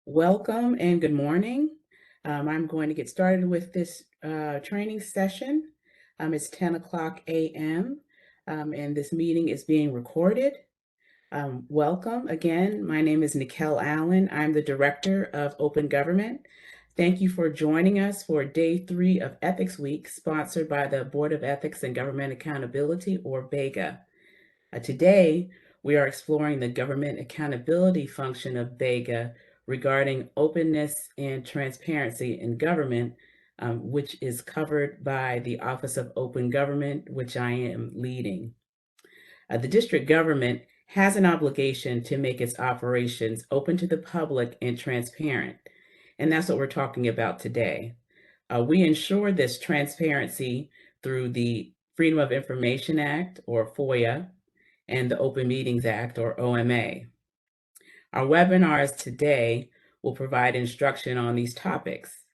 Welcome and good morning. I'm going to get started with this training session. It's 10 o'clock a.m. And this meeting is being recorded. Welcome again. My name is Niquelle Allen. I'm the Director of Open Government. Thank you for joining us for Day 3 of Ethics Week, sponsored by the Board of Ethics and Government Accountability, or BEGA. Today, we are exploring the government accountability function of BEGA regarding openness and transparency in government, which is covered by the Office of Open Government, which I am leading. The district government has an obligation to make its operations open to the public and transparent, and that's what we're talking about today. We ensure this transparency through the Freedom of Information Act, or FOIA, and the Open Meetings Act, or OMA. Our webinars today will provide instruction on these topics.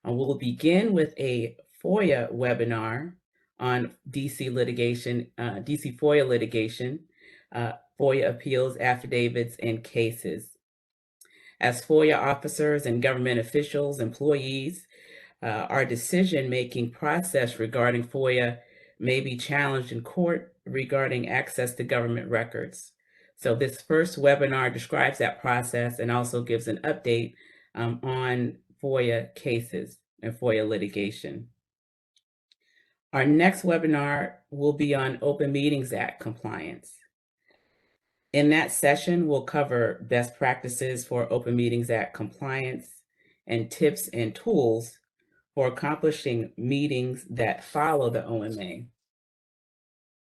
We'll begin with a FOIA webinar on DC litigation, DC FOIA litigation, FOIA appeals, affidavits, and cases. As FOIA officers and government officials, employees, our decision-making process regarding FOIA may be challenged in court regarding access to government records. So this first webinar describes that process and also gives an update on FOIA cases and FOIA litigation. Our next webinar will be on Open Meetings Act compliance. In that session, we'll cover best practices for Open Meetings Act compliance and tips and tools for accomplishing meetings that follow the OMA.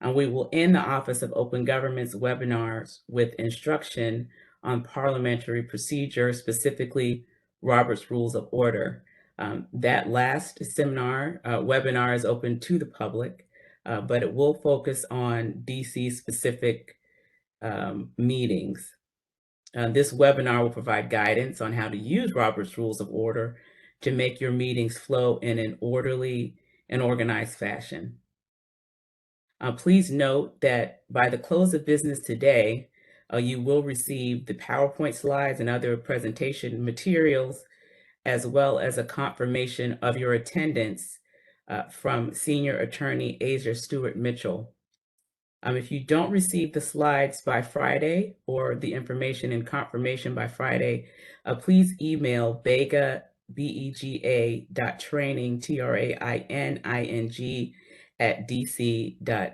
And we will end the Office of Open Government's webinars with instruction on parliamentary procedure, specifically Robert's Rules of Order. That last seminar, webinar is open to the public, but it will focus on DC specific meetings. This webinar will provide guidance on how to use Robert's Rules of Order to make your meetings flow in an orderly and organized fashion. Please note that by the close of business today, you will receive the PowerPoint slides and other presentation materials, as well as a confirmation of your attendance from Senior Attorney Asia Stewart Mitchell. If you don't receive the slides by Friday or the information and confirmation by Friday, please email bega.training, training, @dc.gov.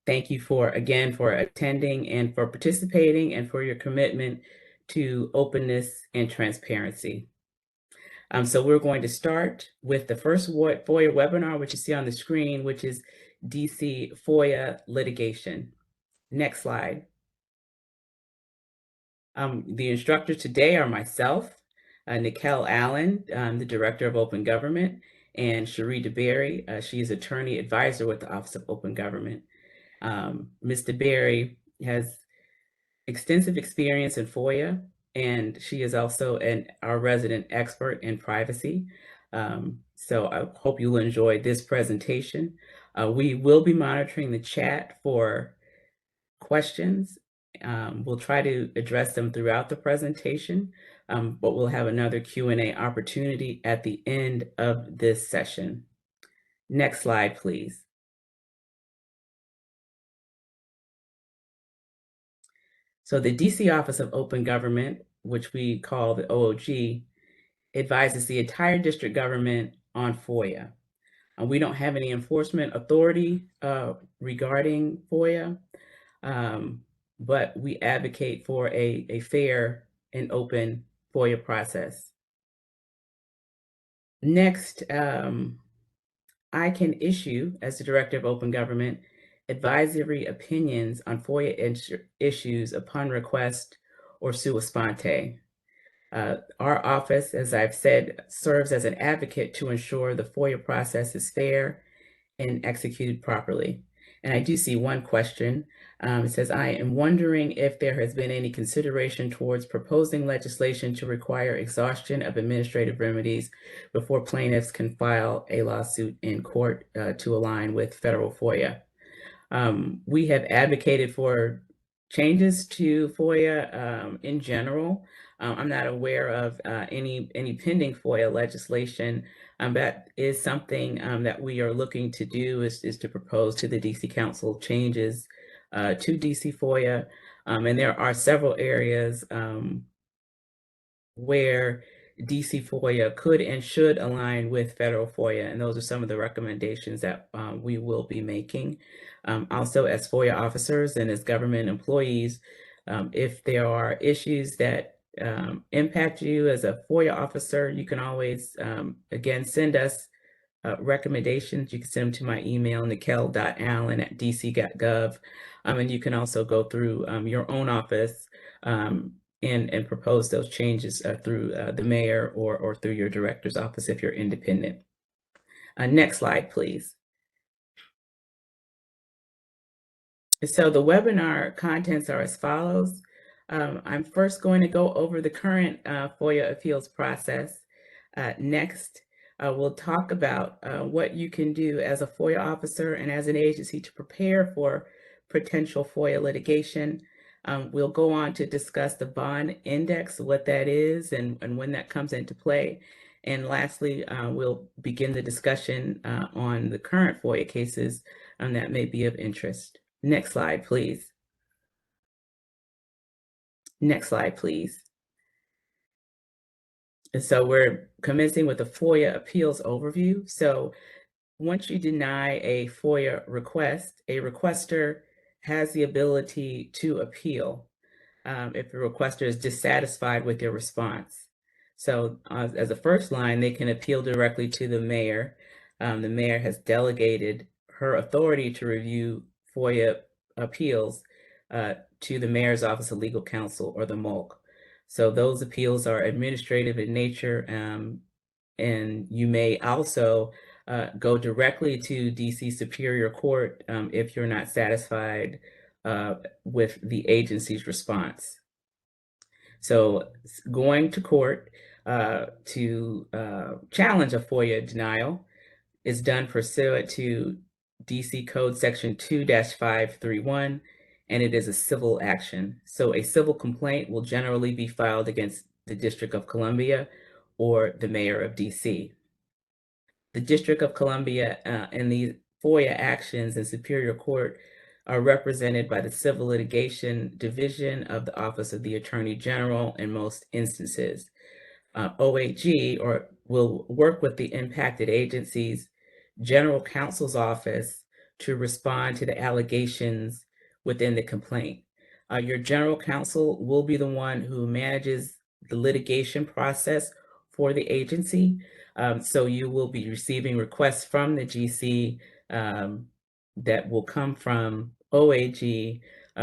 Thank you for attending and for participating and for your commitment to openness and transparency. So we're going to start with the first FOIA webinar, which you see on the screen, which is DC FOIA litigation. Next slide. The instructors today are myself, Niquelle Allen, the Director of Open Government, and Sheree DeBerry. She is Attorney Advisor with the Office of Open Government. Ms. DeBerry has extensive experience in FOIA, and she is also our resident expert in privacy. So I hope you'll enjoy this presentation. We will be monitoring the chat for questions. We'll try to address them throughout the presentation, but we'll have another Q&A opportunity at the end of this session. Next slide, please. So the DC Office of Open Government, which we call the OOG, advises the entire district government on FOIA. We don't have any enforcement authority regarding FOIA, but we advocate for a fair and open FOIA process. Next, I can issue, as the Director of Open Government, advisory opinions on FOIA issues upon request or sua sponte. Our office, as I've said, serves as an advocate to ensure the FOIA process is fair and executed properly. And I do see one question. It says, I am wondering if there has been any consideration towards proposing legislation to require exhaustion of administrative remedies before plaintiffs can file a lawsuit in court to align with federal FOIA. We have advocated for changes to FOIA in general. I'm not aware of any pending FOIA legislation. That is something that we are looking to do is to propose to the DC Council changes to DC FOIA. And there are several areas where DC FOIA could and should align with federal FOIA, and those are some of the recommendations that we will be making. Also, as FOIA officers and as government employees, if there are issues that impact you as a FOIA officer, you can always, again, send us recommendations. You can send them to my email, niquelle.allen@dc.gov. And you can also go through your own office and propose those changes through the mayor or through your director's office if you're independent. Next slide, please. So the webinar contents are as follows. I'm first going to go over the current FOIA appeals process. Next, we'll talk about what you can do as a FOIA officer and as an agency to prepare for potential FOIA litigation. We'll go on to discuss the bond index, what that is and when that comes into play. And lastly, we'll begin the discussion on the current FOIA cases that may be of interest. Next slide, please. Next slide, please. And so we're commencing with the FOIA appeals overview. So once you deny a FOIA request, a requester has the ability to appeal if the requester is dissatisfied with your response. So as a first line, they can appeal directly to the mayor. The mayor has delegated her authority to review FOIA appeals to the mayor's office of legal counsel or the MOLC. So those appeals are administrative in nature, and you may also go directly to DC Superior Court if you're not satisfied with the agency's response. So going to court to challenge a FOIA denial is done pursuant to DC Code Section 2-531, and it is a civil action. So a civil complaint will generally be filed against the District of Columbia or the mayor of DC. The District of Columbia and the FOIA actions in Superior Court are represented by the Civil Litigation Division of the Office of the Attorney General in most instances. OAG will work with the impacted agency's general counsel's office to respond to the allegations within the complaint. Your general counsel will be the one who manages the litigation process for the agency. So you will be receiving requests from the GC that will come from OAG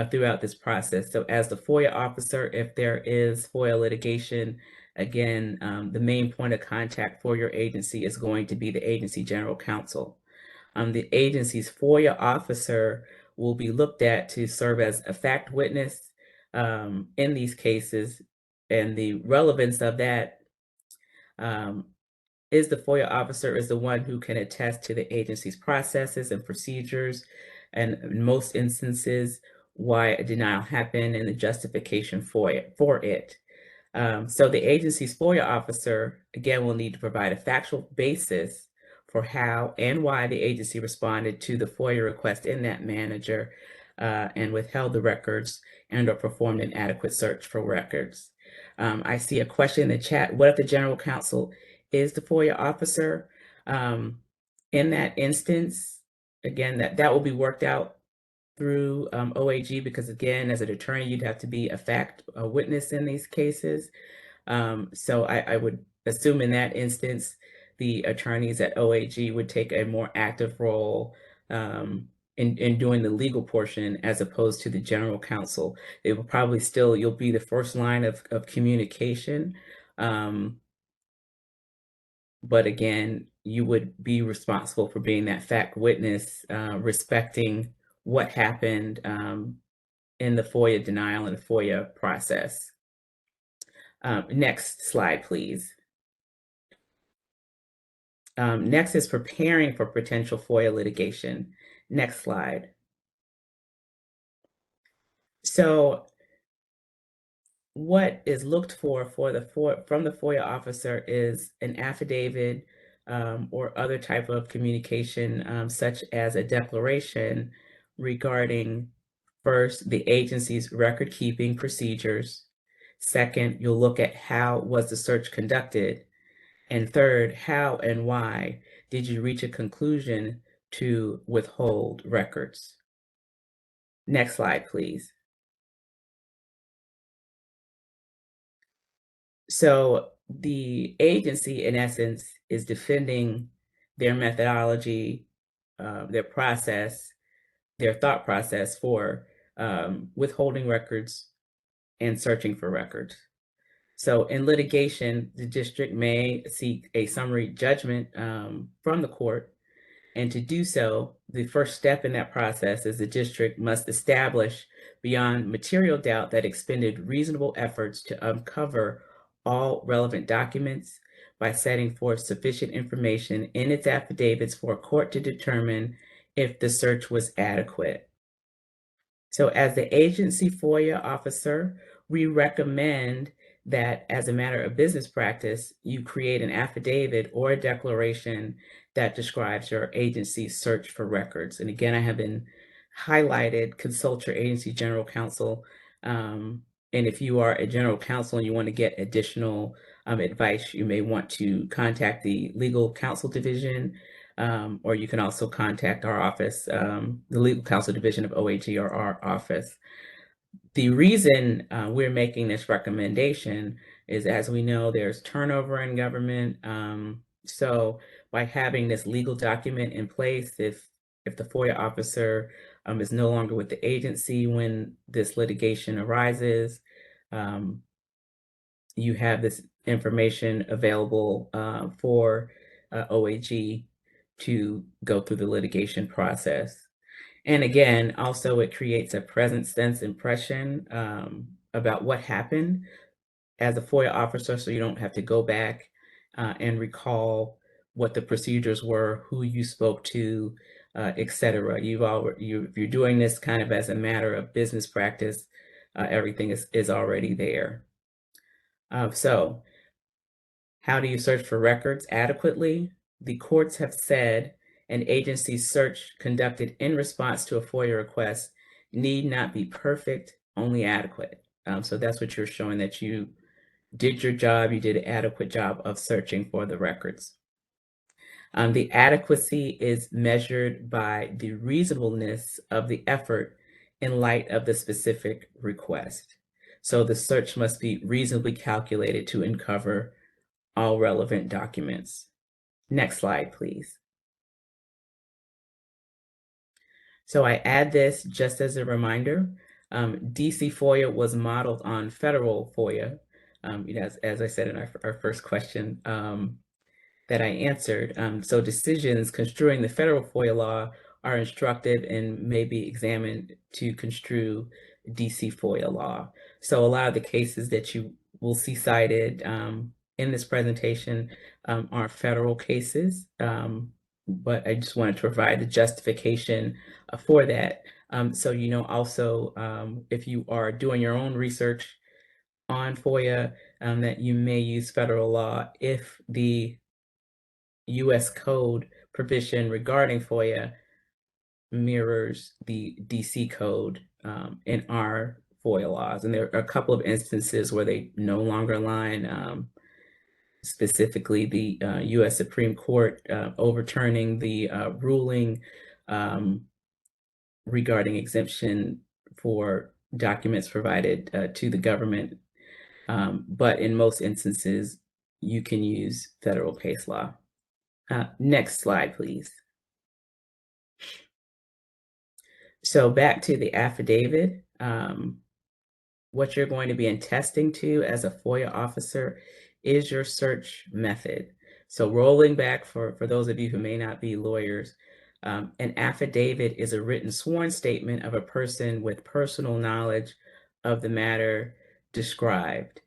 throughout this process. So as the FOIA officer, if there is FOIA litigation, again, the main point of contact for your agency is going to be the agency general counsel. The agency's FOIA officer will be looked at to serve as a fact witness in these cases. And the relevance of that is the FOIA officer is the one who can attest to the agency's processes and procedures, and in most instances, why a denial happened and the justification for it. So the agency's FOIA officer, again, will need to provide a factual basis for how and why the agency responded to the FOIA request in that manager and withheld the records and or performed an adequate search for records. I see a question in the chat. What if the general counsel is the FOIA officer? In that instance, again, that will be worked out through OAG, because again, as an attorney, you'd have to be a witness in these cases. So I would assume in that instance, the attorneys at OAG would take a more active role in doing the legal portion as opposed to the general counsel. It will probably still, you'll be the first line of communication. But again, you would be responsible for being that fact witness, respecting what happened in the FOIA denial and the FOIA process. Next slide, please. Next is preparing for potential FOIA litigation. Next slide. So what is looked for from the FOIA officer is an affidavit or other type of communication, such as a declaration regarding first the agency's record keeping procedures. Second, you'll look at how was the search conducted, and third, how and why did you reach a conclusion to withhold records. Next slide, please. So the agency, in essence, is defending their methodology, their process, their thought process for withholding records and searching for records. So in litigation, the district may seek a summary judgment from the court. And to do so, the first step in that process is the district must establish beyond material doubt that expended reasonable efforts to uncover all relevant documents by setting forth sufficient information in its affidavits for a court to determine if the search was adequate. So as the agency FOIA officer, we recommend that as a matter of business practice, you create an affidavit or a declaration that describes your agency's search for records. And again, I have been highlighted, consult your agency general counsel. And if you are a general counsel and you want to get additional advice, you may want to contact the legal counsel division, or you can also contact our office, the legal counsel division of OAG or our office. The reason we're making this recommendation is, as we know, there's turnover in government. So by having this legal document in place, if the FOIA officer is no longer with the agency when this litigation arises, you have this information available for OAG to go through the litigation process. And again, also it creates a present sense impression about what happened as a FOIA officer, so you don't have to go back and recall what the procedures were, who you spoke to, et cetera. If you're doing this kind of as a matter of business practice, everything is already there. So how do you search for records adequately? The courts have said an agency's search conducted in response to a FOIA request need not be perfect, only adequate. So that's what you're showing, that you did your job, you did an adequate job of searching for the records. The adequacy is measured by the reasonableness of the effort in light of the specific request. So the search must be reasonably calculated to uncover all relevant documents. Next slide, please. So I add this just as a reminder. DC FOIA was modeled on federal FOIA, as I said in our first question that I answered. So decisions construing the federal FOIA law are instructive and may be examined to construe DC FOIA law. So a lot of the cases that you will see cited in this presentation are federal cases, but I just wanted to provide the justification for that. So, also, if you are doing your own research on FOIA, that you may use federal law if the US code provision regarding FOIA mirrors the DC code in our FOIA laws. And there are a couple of instances where they no longer align, specifically the US Supreme Court overturning the ruling regarding exemption for documents provided to the government. But in most instances, you can use federal case law. Next slide, please. So back to the affidavit, what you're going to be attesting to as a FOIA officer is your search method. So rolling back for those of you who may not be lawyers, an affidavit is a written sworn statement of a person with personal knowledge of the matter described.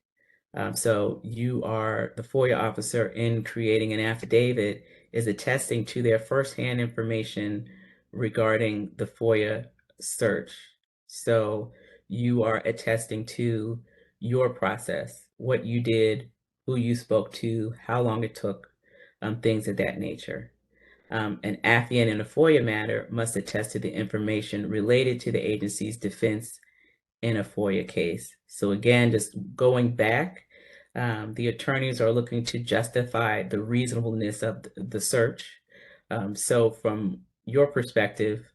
So you are the FOIA officer in creating an affidavit is attesting to their firsthand information regarding the FOIA search. So you are attesting to your process, what you did, who you spoke to, how long it took, things of that nature. An affiant in a FOIA matter must attest to the information related to the agency's defense in a FOIA case. So again, just going back, the attorneys are looking to justify the reasonableness of the search. So from your perspective,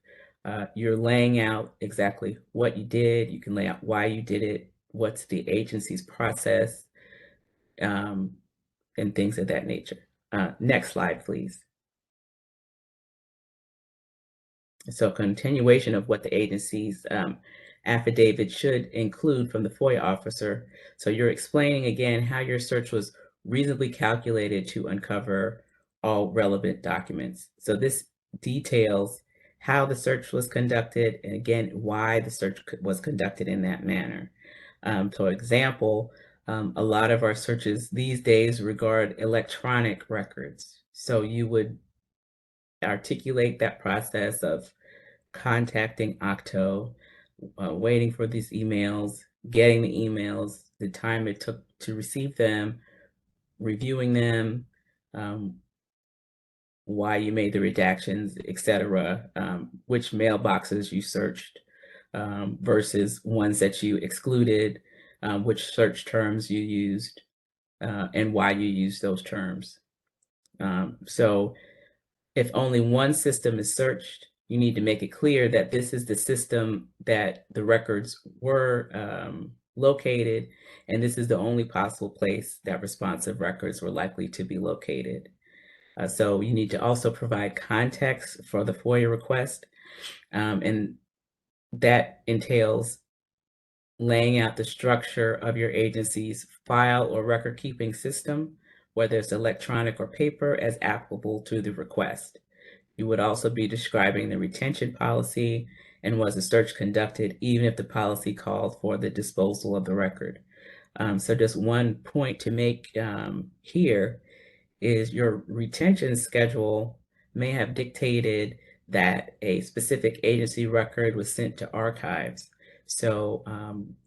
you're laying out exactly what you did. You can lay out why you did it, what's the agency's process, and things of that nature. Next slide, please. So continuation of what the agency's affidavit should include from the FOIA officer. So you're explaining again how your search was reasonably calculated to uncover all relevant documents. So this details how the search was conducted and again, why the search was conducted in that manner. For example, a lot of our searches these days regard electronic records. So you would articulate that process of contacting Octo, waiting for these emails, getting the emails, the time it took to receive them, reviewing them, um, why you made the redactions, etc., which mailboxes you searched versus ones that you excluded, which search terms you used, and why you used those terms. So if only one system is searched, you need to make it clear that this is the system that the records were located, and this is the only possible place that responsive records were likely to be located. So you need to also provide context for the FOIA request, and that entails laying out the structure of your agency's file or record keeping system, whether it's electronic or paper, as applicable to the request. You would also be describing the retention policy and was the search conducted, even if the policy called for the disposal of the record. So just one point to make here is your retention schedule may have dictated that a specific agency record was sent to archives. So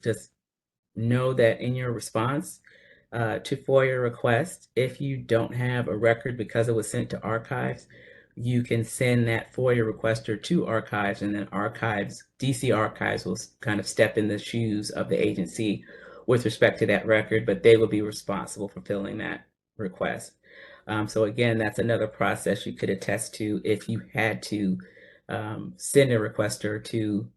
just know that in your response to FOIA requests, if you don't have a record because it was sent to archives, you can send that FOIA requester to archives, and then archives, DC archives will kind of step in the shoes of the agency with respect to that record, but they will be responsible for filling that request. So again, that's another process you could attest to if you had to send a requester to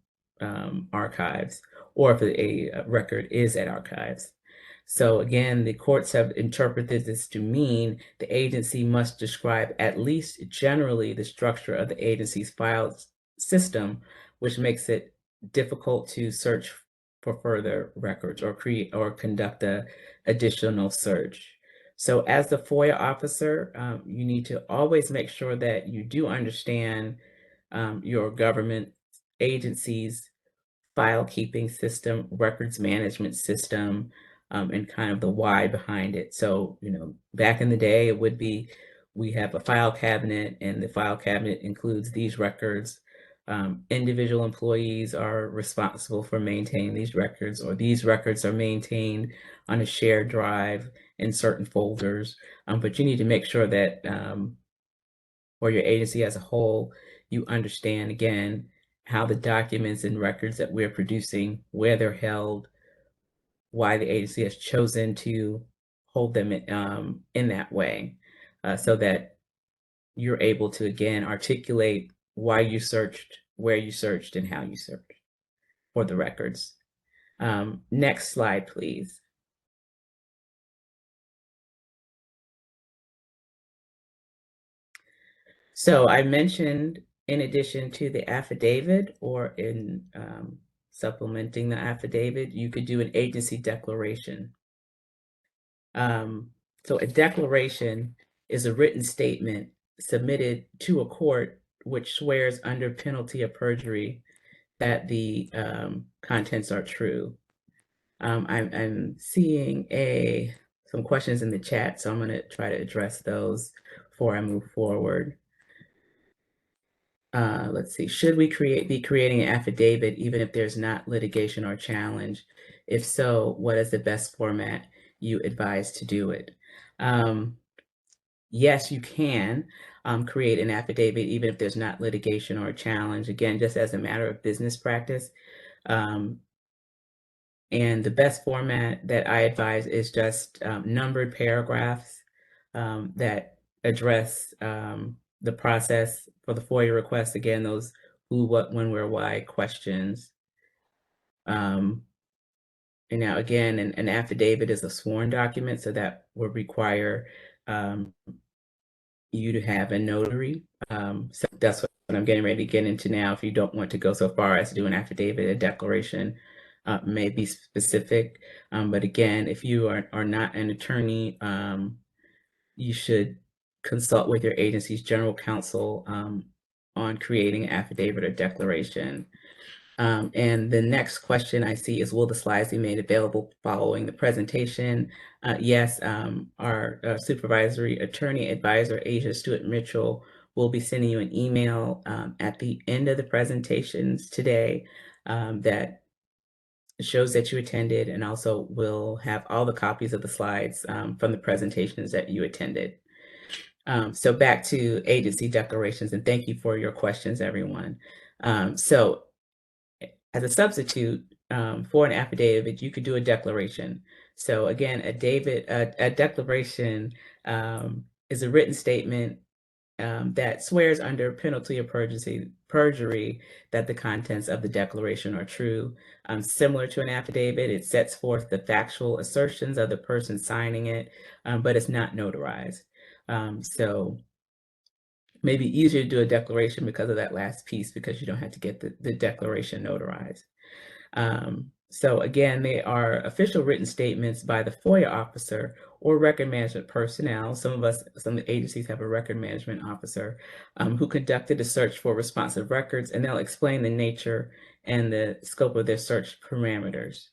archives, or if a record is at archives. So again, the courts have interpreted this to mean the agency must describe at least generally the structure of the agency's file system, which makes it difficult to search for further records or create or conduct a additional search. So as the FOIA officer, you need to always make sure that you do understand your government agency's file keeping system, records management system, and kind of the why behind it. So, back in the day, it would be, we have a file cabinet, and the file cabinet includes these records. Individual employees are responsible for maintaining these records, or these records are maintained on a shared drive in certain folders. But you need to make sure that for your agency as a whole, you understand, again, how the documents and records that we're producing, where they're held, why the agency has chosen to hold them in that way, so that you're able to, again, articulate why you searched, where you searched, and how you searched for the records. Next slide, please. So I mentioned, in addition to the affidavit, or in supplementing the affidavit, you could do an agency declaration. So a declaration is a written statement submitted to a court which swears under penalty of perjury that the contents are true. I'm seeing some questions in the chat, so I'm going to try to address those before I move forward. let's see, should we be creating an affidavit even if there's not litigation or challenge? If so, what is the best format you advise to do it? Yes, you can create an affidavit even if there's not litigation or challenge. Again, just as a matter of business practice. And the best format that I advise is just numbered paragraphs that address the process for the FOIA request. Again, those who, what, when, where, why questions. And now, again, an affidavit is a sworn document, so that would require you to have a notary. So that's what I'm getting ready to get into now. If you don't want to go so far as to do an affidavit, a declaration may be specific. But again, if you are not an attorney, you should consult with your agency's general counsel on creating an affidavit or declaration. And the next question I see is, will the slides be made available following the presentation? Yes, our supervisory attorney advisor, Asia Stewart Mitchell, will be sending you an email at the end of the presentations today that shows that you attended, and also will have all the copies of the slides from the presentations that you attended. So back to agency declarations, and thank you for your questions, everyone. So as a substitute for an affidavit, you could do a declaration. So again, a declaration is a written statement that swears under penalty of perjury that the contents of the declaration are true. Similar to an affidavit, it sets forth the factual assertions of the person signing it, but it's not notarized. So maybe easier to do a declaration because of that last piece, because you don't have to get the declaration notarized. So again, they are official written statements by the FOIA officer or record management personnel. Some agencies have a record management officer who conducted a search for responsive records, and they'll explain the nature and the scope of their search parameters.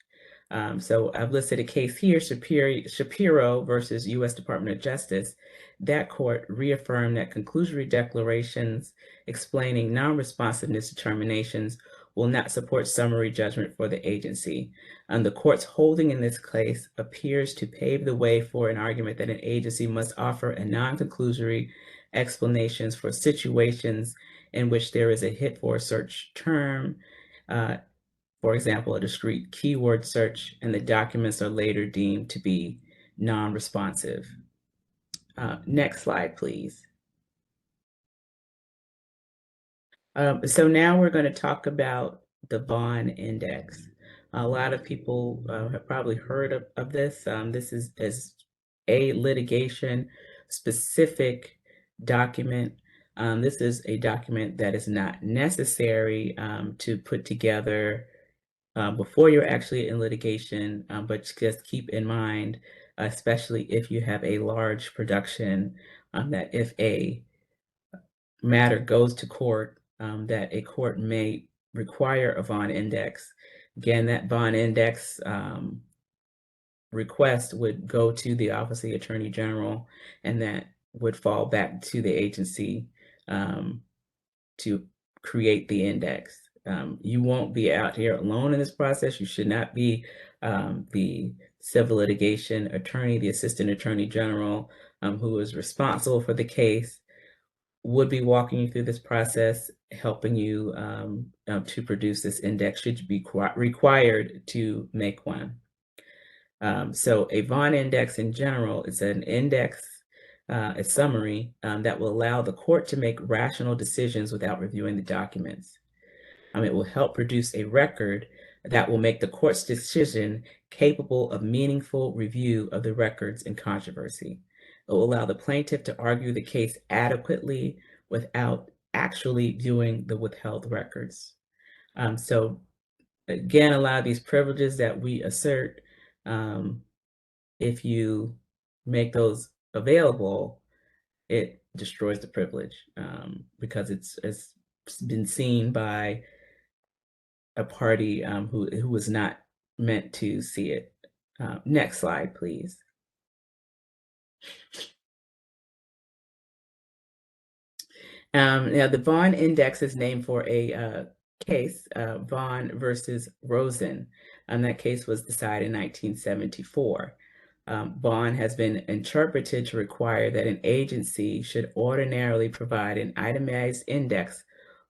So I've listed a case here, Shapiro versus U.S. Department of Justice. That court reaffirmed that conclusory declarations explaining non-responsiveness determinations will not support summary judgment for the agency. The court's holding in this case appears to pave the way for an argument that an agency must offer a non-conclusory explanations for situations in which there is a hit for a search term, for example, a discrete keyword search, and the documents are later deemed to be non-responsive. Next slide, please. So now we're going to talk about the Vaugh Index. A lot of people have probably heard of this. This is a litigation specific document. This is a document that is not necessary to put together before you're actually in litigation, but just keep in mind, especially if you have a large production, that if a matter goes to court, that a court may require a Vaugh Index. Again, that Vaugh Index request would go to the Office of the Attorney General, and that would fall back to the agency to create the index. You won't be out here alone in this process. You should not be the civil litigation attorney, the assistant attorney general who is responsible for the case would be walking you through this process, helping you to produce this index should you be required to make one. So a Vaugh Index in general is an index, a summary that will allow the court to make rational decisions without reviewing the documents. It will help produce a record that will make the court's decision capable of meaningful review of the records in controversy. It will allow the plaintiff to argue the case adequately without actually viewing the withheld records. So again, a lot of these privileges that we assert, if you make those available, it destroys the privilege because it's been seen by a party who was not meant to see it. Next slide, please. Now, the Vaughan Index is named for a case, Vaughan versus Rosen. That case was decided in 1974. Vaughan has been interpreted to require that an agency should ordinarily provide an itemized index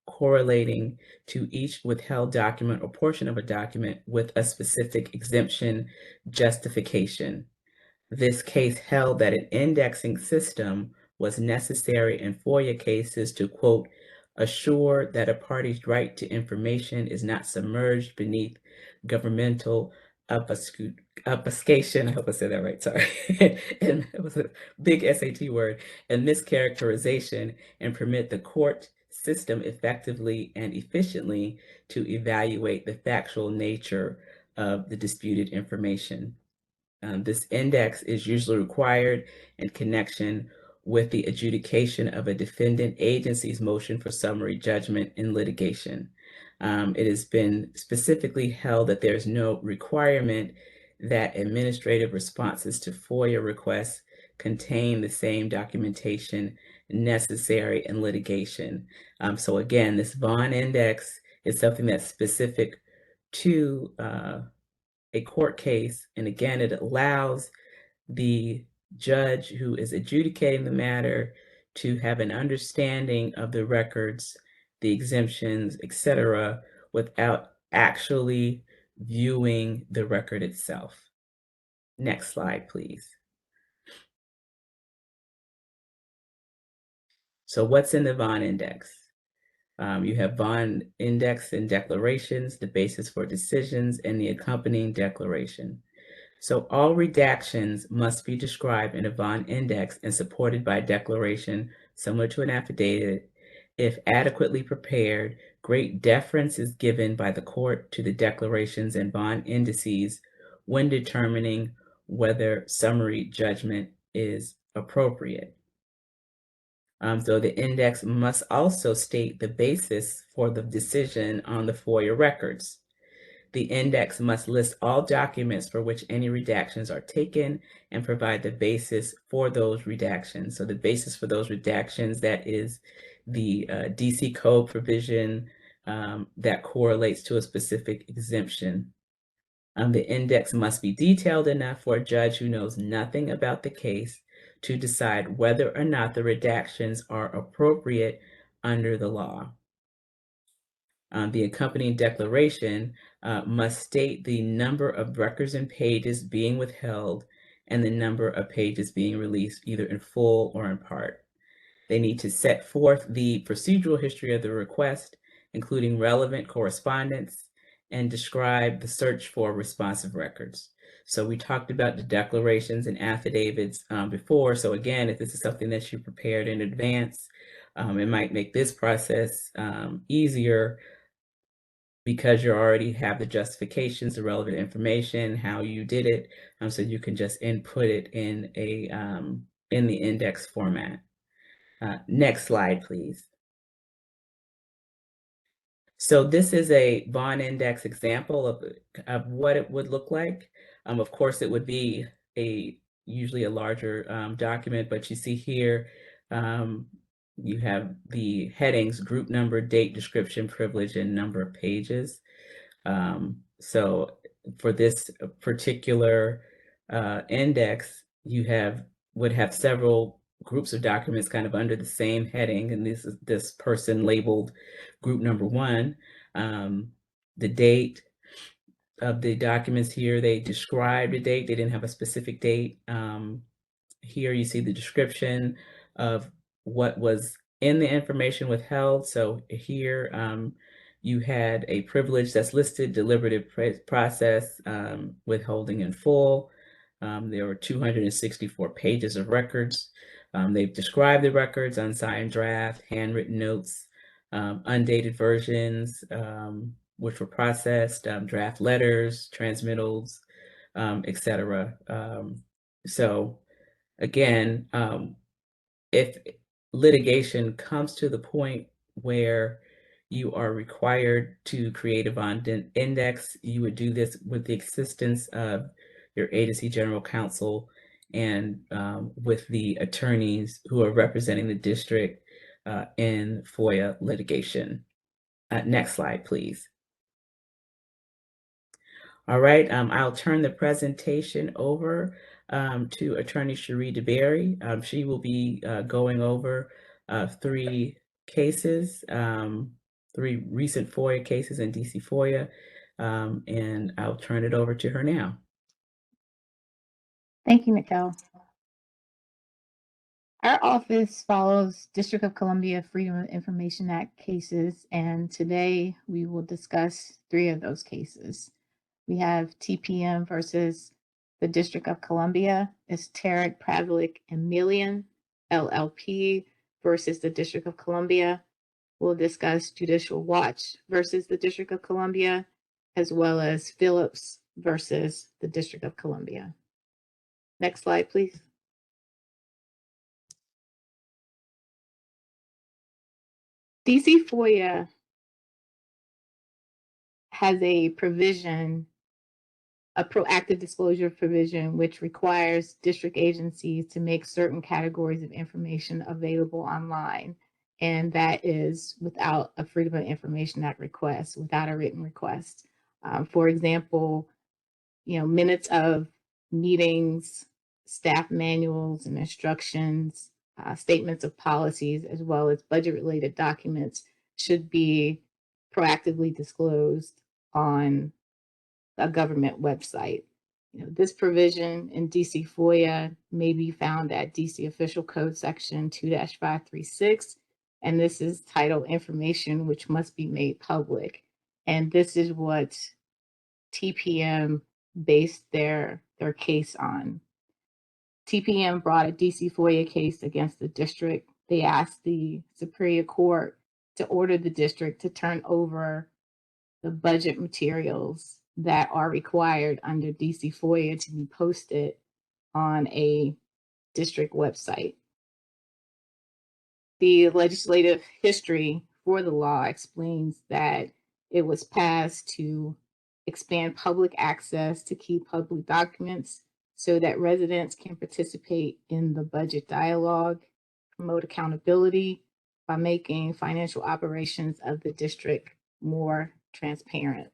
correlating to each withheld document or portion of a document with a specific exemption justification. This case held that an indexing system was necessary in FOIA cases to, quote, assure that a party's right to information is not submerged beneath governmental obfuscation. I hope I said that right, sorry. And it was a big SAT word, and mischaracterization, and permit the court system effectively and efficiently to evaluate the factual nature of the disputed information. This index is usually required in connection with the adjudication of a defendant agency's motion for summary judgment in litigation. It has been specifically held that there's no requirement that administrative responses to FOIA requests contain the same documentation necessary in litigation. So again, this Vaughan Index is something that's specific to a court case. And again, it allows the judge who is adjudicating the matter to have an understanding of the records, the exemptions, etc., without actually viewing the record itself. Next slide, please. So what's in the Vaughan Index? You have Vaughan Index and declarations, the basis for decisions, and the accompanying declaration. So all redactions must be described in a Vaughan Index and supported by a declaration similar to an affidavit. If adequately prepared, great deference is given by the court to the declarations and Vaughan indices when determining whether summary judgment is appropriate. So the index must also state the basis for the decision on the FOIA records. The index must list all documents for which any redactions are taken and provide the basis for those redactions. So the basis for those redactions, that is the DC code provision that correlates to a specific exemption. The index must be detailed enough for a judge who knows nothing about the case to decide whether or not the redactions are appropriate under the law. The accompanying declaration must state the number of records and pages being withheld and the number of pages being released, either in full or in part. They need to set forth the procedural history of the request, including relevant correspondence, and describe the search for responsive records. So we talked about the declarations and affidavits before. So again, if this is something that you prepared in advance, it might make this process easier because you already have the justifications, the relevant information, how you did it, so you can just input it in the index format. Next slide, please. So this is a Vaughan Index example of what it would look like. Of course, it would be usually a larger document, but you see here, you have the headings: group number, date, description, privilege, and number of pages. So for this particular index, you would have several groups of documents kind of under the same heading, and this person labeled group number 1. The date of the documents here, they described a date, they didn't have a specific date. Here you see the description of what was in the information withheld. So here you had a privilege that's listed, deliberative process, withholding in full. There were 264 pages of records. They've described the records: unsigned draft, handwritten notes, undated versions, which were processed, draft letters, transmittals, etc. So again, if litigation comes to the point where you are required to create a Vaughan Index, you would do this with the assistance of your agency general counsel and with the attorneys who are representing the district in FOIA litigation. Next slide, please. All right, I'll turn the presentation over to Attorney Sheree DeBerry. She will be going over three cases, three recent FOIA cases in DC FOIA, and I'll turn it over to her now. Thank you, Niquelle. Our office follows District of Columbia Freedom of Information Act cases, and today we will discuss three of those cases. We have TPM versus the District of Columbia, Esoteric Pavlik and Millian, LLP versus the District of Columbia. We'll discuss Judicial Watch versus the District of Columbia, as well as Phillips versus the District of Columbia. Next slide, please. DC FOIA has a provision, a proactive disclosure provision, which requires district agencies to make certain categories of information available online. And that is without a Freedom of Information Act request, without a written request. For example, minutes of meetings, staff manuals and instructions, statements of policies, as well as budget-related documents should be proactively disclosed on a government website. This provision in DC FOIA may be found at DC Official Code Section 2-536, and this is titled Information Which Must Be Made Public. And this is what TPM based their case on. TPM brought a DC FOIA case against the district. They asked the Superior Court to order the district to turn over the budget materials that are required under DC FOIA to be posted on a district website. The legislative history for the law explains that it was passed to expand public access to key public documents so that residents can participate in the budget dialogue, promote accountability by making financial operations of the district more transparent.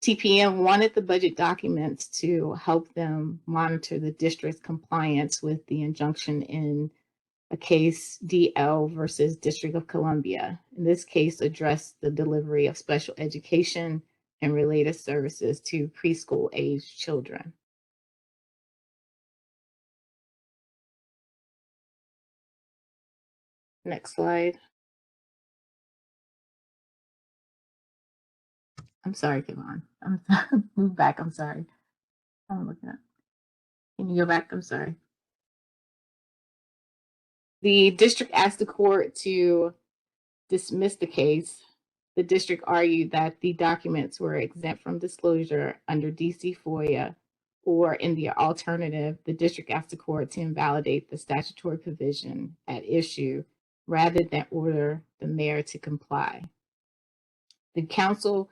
TPM wanted the budget documents to help them monitor the district's compliance with the injunction in a case DL versus District of Columbia. In this case, addressed the delivery of special education and related services to preschool age children. Next slide. I'm sorry, Kevon. Move back. I'm sorry. I'm looking at. Can you go back? I'm sorry. The district asked the court to dismiss the case. The district argued that the documents were exempt from disclosure under DC FOIA, or in the alternative, the district asked the court to invalidate the statutory provision at issue rather than order the mayor to comply. The council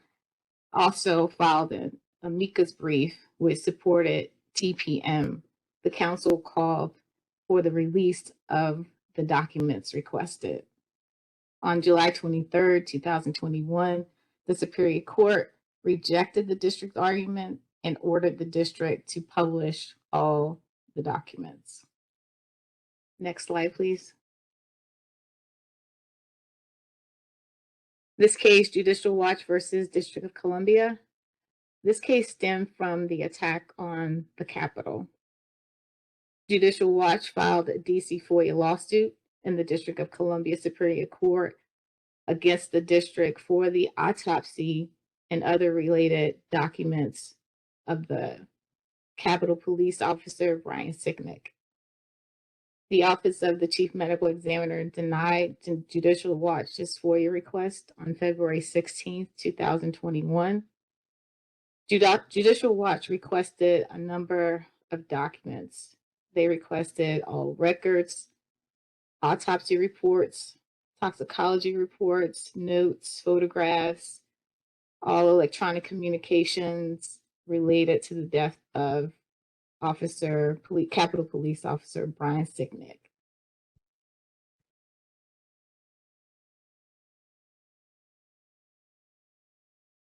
also filed an amicus brief which supported TPM. The council called for the release of the documents requested. On July 23rd, 2021, the Superior Court rejected the district argument and ordered the district to publish all the documents. Next slide, please. This case, Judicial Watch versus District of Columbia. This case stemmed from the attack on the Capitol. Judicial Watch filed a DC FOIA lawsuit in the District of Columbia Superior Court against the district for the autopsy and other related documents of the Capitol Police Officer Brian Sicknick. The Office of the Chief Medical Examiner denied Judicial Watch's FOIA request on February 16, 2021. Judicial Watch requested a number of documents. They requested all records, autopsy reports, toxicology reports, notes, photographs, all electronic communications related to the death of Capitol Police Officer Brian Sicknick.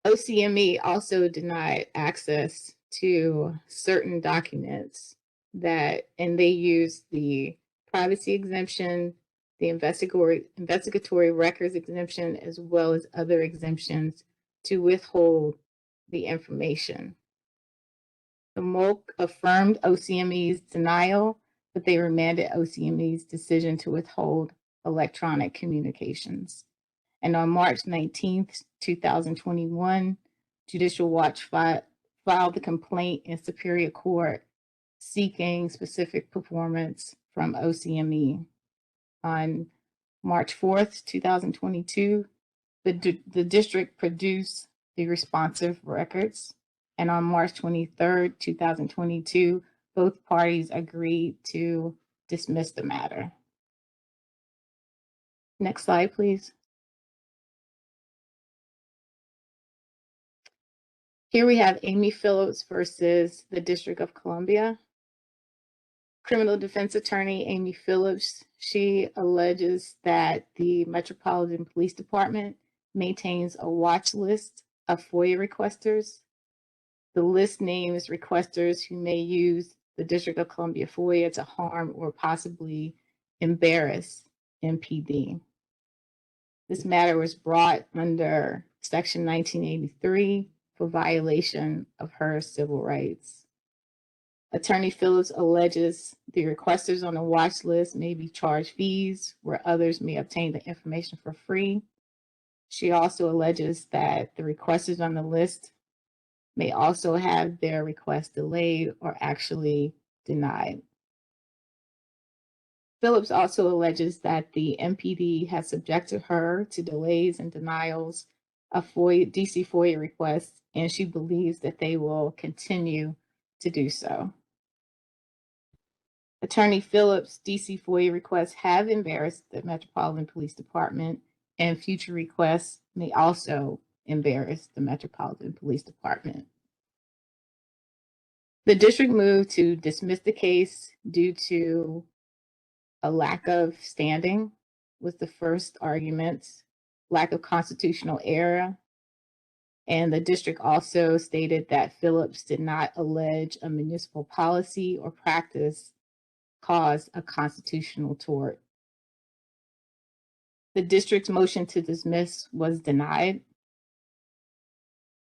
OCME also denied access to certain documents and they used the privacy exemption, the investigatory records exemption, as well as other exemptions to withhold the information. The MOLC affirmed OCME's denial, but they remanded OCME's decision to withhold electronic communications. And on March 19th, 2021, Judicial Watch filed the complaint in Superior Court seeking specific performance from OCME. On March 4th, 2022, the district produced the responsive records. And on March 23rd, 2022, both parties agreed to dismiss the matter. Next slide, please. Here we have Amy Phillips versus the District of Columbia. Criminal defense attorney Amy Phillips, she alleges that the Metropolitan Police Department maintains a watch list of FOIA requesters. The list names requesters who may use the District of Columbia FOIA to harm or possibly embarrass MPD. This matter was brought under Section 1983 for violation of her civil rights. Attorney Phillips alleges the requesters on the watch list may be charged fees where others may obtain the information for free. She also alleges that the requesters on the list may also have their request delayed or actually denied. Phillips also alleges that the MPD has subjected her to delays and denials of DC FOIA requests, and she believes that they will continue to do so. Attorney Phillips' DC FOIA requests have embarrassed the Metropolitan Police Department, and future requests may also embarrass the Metropolitan Police Department. The district moved to dismiss the case due to a lack of standing was the first argument, lack of constitutional error. And the district also stated that Phillips did not allege a municipal policy or practice caused a constitutional tort. The district's motion to dismiss was denied.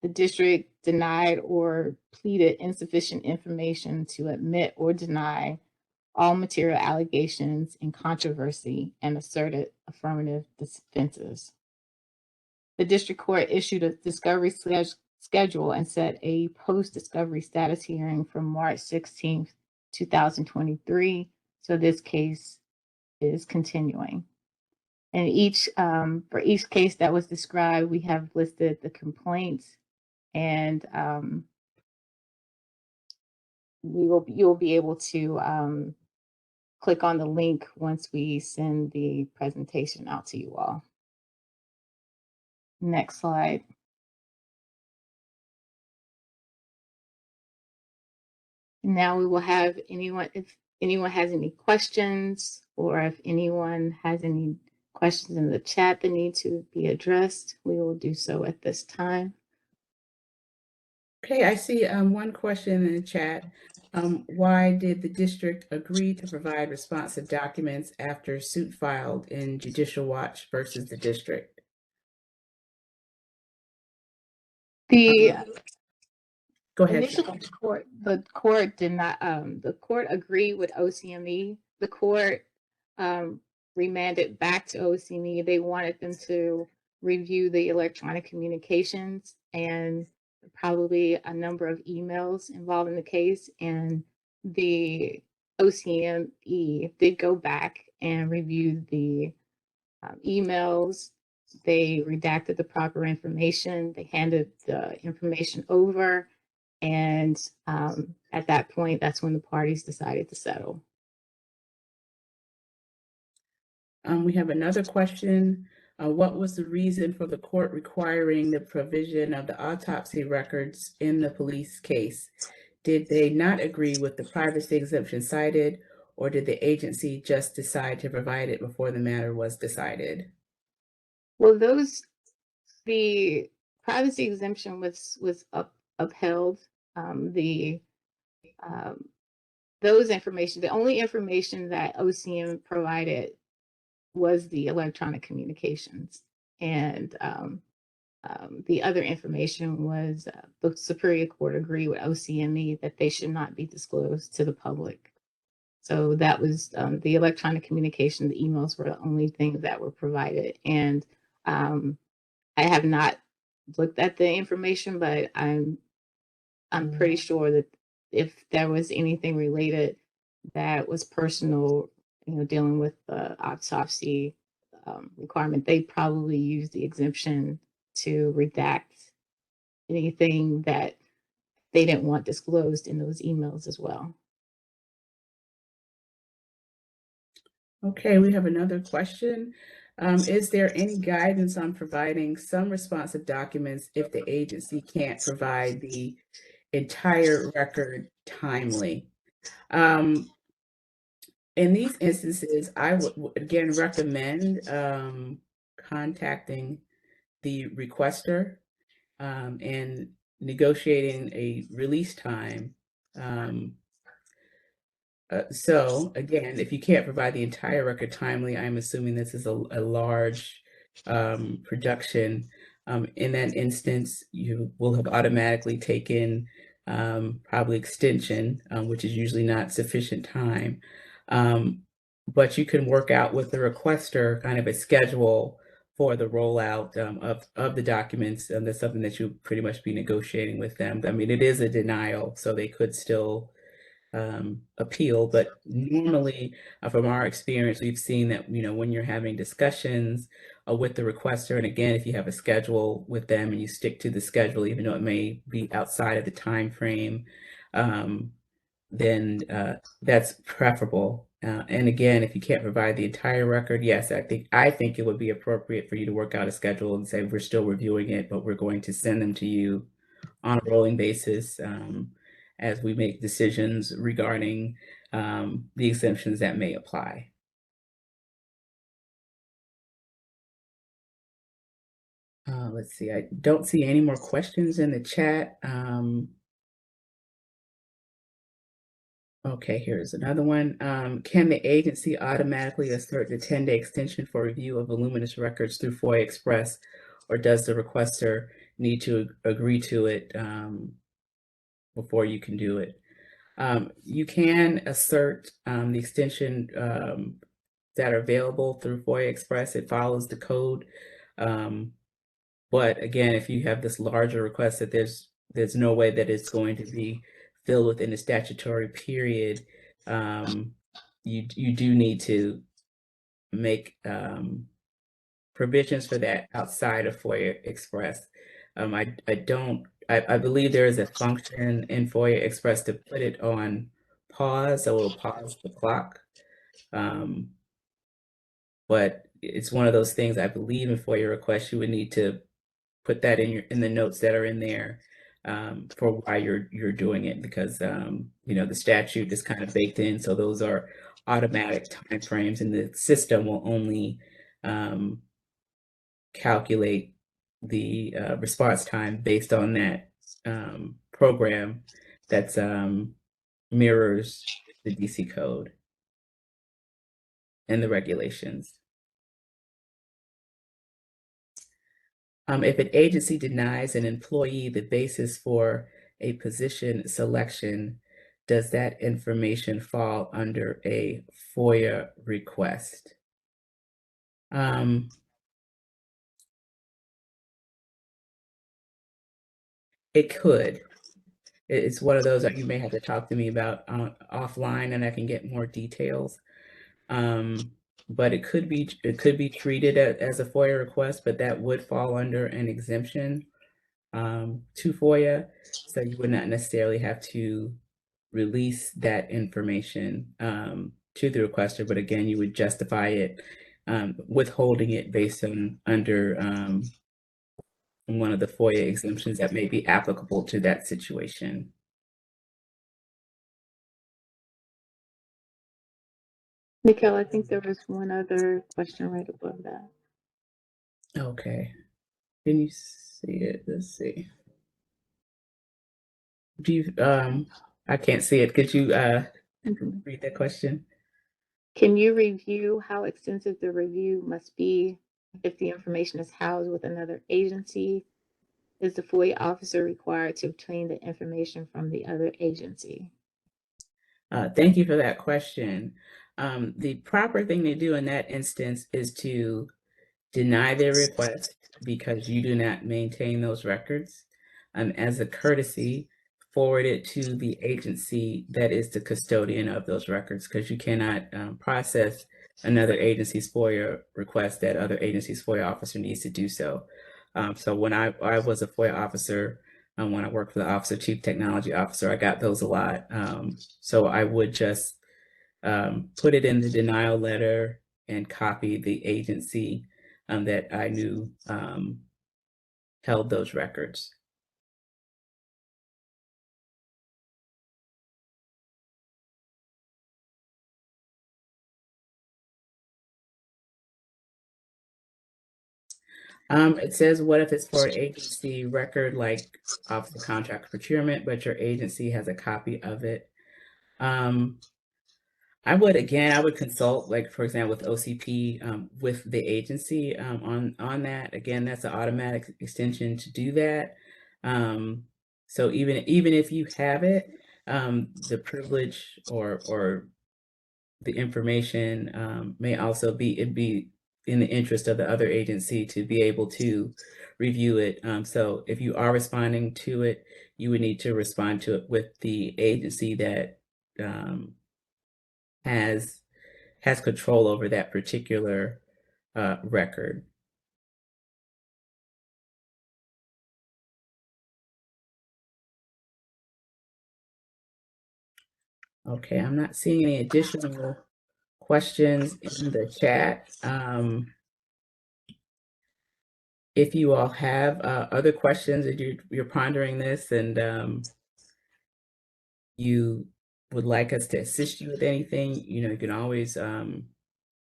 The district denied or pleaded insufficient information to admit or deny all material allegations in controversy and asserted affirmative defenses. The district court issued a discovery schedule and set a post-discovery status hearing for March 16th, 2023. So this case is continuing. And for each case that was described, we have listed the complaints, and you'll be able to click on the link once we send the presentation out to you all. Next slide. Now we will have if anyone has any questions, or if anyone has any questions in the chat that need to be addressed, we will do so at this time. Okay, I see one question in the chat. Why did the district agree to provide responsive documents after suit filed in Judicial Watch versus the district? Go ahead. Initially, the court did not. The court agreed with OCME. The court remanded back to OCME. They wanted them to review the electronic communications and probably a number of emails involved in the case. And the OCME did go back and review the emails. They redacted the proper information. They handed the information over. And at that point, that's when the parties decided to settle. We have another question. What was the reason for the court requiring the provision of the autopsy records in the police case? Did they not agree with the privacy exemption cited, or did the agency just decide to provide it before the matter was decided? Well, the privacy exemption was upheld. Those information, the only information that OCM provided was the electronic communications, and the other information was the Superior Court agreed with OCME that they should not be disclosed to the public. So that was the electronic communication, the emails were the only things that were provided. And I have not looked at the information, but I'm pretty sure that if there was anything related that was personal, dealing with the autopsy requirement, they probably use the exemption to redact anything that they didn't want disclosed in those emails as well. Okay, we have another question. Is there any guidance on providing some responsive documents if the agency can't provide the entire record timely? In these instances, I would again recommend contacting the requester and negotiating a release time. So again, if you can't provide the entire record timely, I'm assuming this is a large production. In that instance, you will have automatically taken probably extension, which is usually not sufficient time. But you can work out with the requester kind of a schedule for the rollout of the documents. That's something that you'll pretty much be negotiating with them. I mean, it is a denial, so they could still appeal, but normally from our experience, we've seen that, when you're having discussions with the requester, and again, if you have a schedule with them and you stick to the schedule, even though it may be outside of the time frame, then that's preferable. And again, if you can't provide the entire record, yes, I think it would be appropriate for you to work out a schedule and say, we're still reviewing it, but we're going to send them to you on a rolling basis as we make decisions regarding the exemptions that may apply. Let's see, I don't see any more questions in the chat. Okay, here's another one. Can the agency automatically assert the 10-day extension for review of voluminous records through FOIA Express, or does the requester need to agree to it before you can do it? You can assert the extension that are available through FOIA Express. It follows the code. But again, if you have this larger request that there's no way that it's going to be filled within the statutory period, you do need to make provisions for that outside of FOIA Express. I believe there is a function in FOIA Express to put it on pause, so it'll pause the clock. But it's one of those things, I believe in FOIA requests, you would need to put that in the notes that are in there for why you're doing it, because the statute is kind of baked in, so those are automatic timeframes, and the system will only calculate the response time based on that program that's mirrors the DC code and the regulations. If an agency denies an employee the basis for a position selection, does that information fall under a FOIA request? It could. It's one of those that you may have to talk to me about offline, and I can get more details. But it could be treated as a FOIA request, but that would fall under an exemption to FOIA. So you would not necessarily have to release that information to the requester, but again, you would justify it, withholding it based on under one of the FOIA exemptions that may be applicable to that situation. Niquelle, I think there was one other question right above that. Okay. Can you see it. Let's see. Do you, I can't see it. Could you read that question? Can you review how extensive the review must be if the information is housed with another agency? Is the FOIA officer required to obtain the information from the other agency? Thank you for that question. The proper thing to do in that instance is to deny their request because you do not maintain those records. As a courtesy, forward it to the agency that is the custodian of those records, because you cannot process another agency's FOIA request. That other agency's FOIA officer needs to do so. So when I was a FOIA officer, when I worked for the Office of Chief Technology Officer, I got those a lot. So I would just put it in the denial letter and copy the agency that I knew held those records. It says, what if it's for an agency record like Office of Contract Procurement, but your agency has a copy of it? I would consult, like, for example, with OCP, with the agency on that. Again, that's an automatic extension to do that. So even if you have it, the privilege or the information may also be in the interest of the other agency to be able to review it. So if you are responding to it, you would need to respond to it with the agency that has control over that particular record. Okay, I'm not seeing any additional questions in the chat. If you all have other questions, if you're pondering this and you would like us to assist you with anything, you can always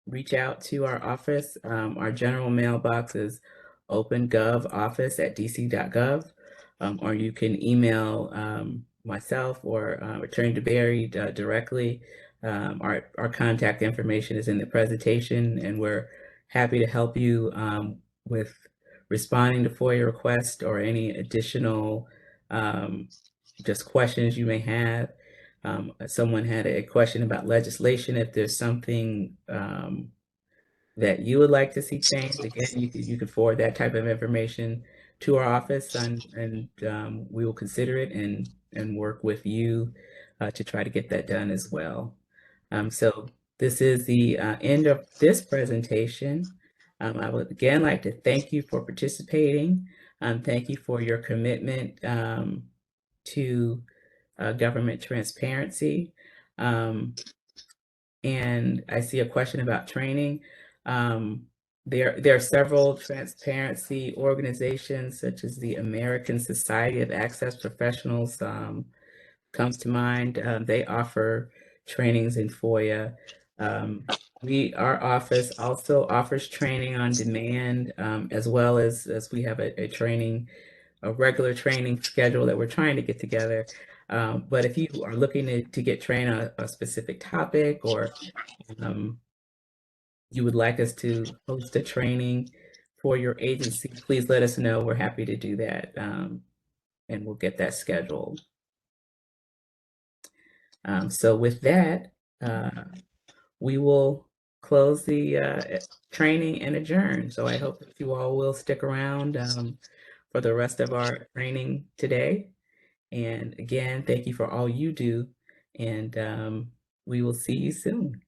reach out to our office. Our general mailbox is opengovoffice@dc.gov, or you can email myself or Attorney DeBerry directly. Our contact information is in the presentation, and we're happy to help you with responding to FOIA requests or any additional just questions you may have. Someone had a question about legislation. If there's something that you would like to see changed, again, you could forward that type of information to our office, and we will consider it and work with you to try to get that done as well. So this is the end of this presentation. I would again like to thank you for participating. Thank you for your commitment to government transparency. And I see a question about training. There are several transparency organizations, such as the American Society of Access Professionals comes to mind. They offer trainings in FOIA. Our office also offers training on demand, as well as we have a regular training schedule that we're trying to get together. But if you are looking to get trained on a specific topic, or you would like us to host a training for your agency, please let us know. We're happy to do that, and we'll get that scheduled. So with that, we will close the training and adjourn. So I hope that you all will stick around for the rest of our training today. And again, thank you for all you do, and we will see you soon.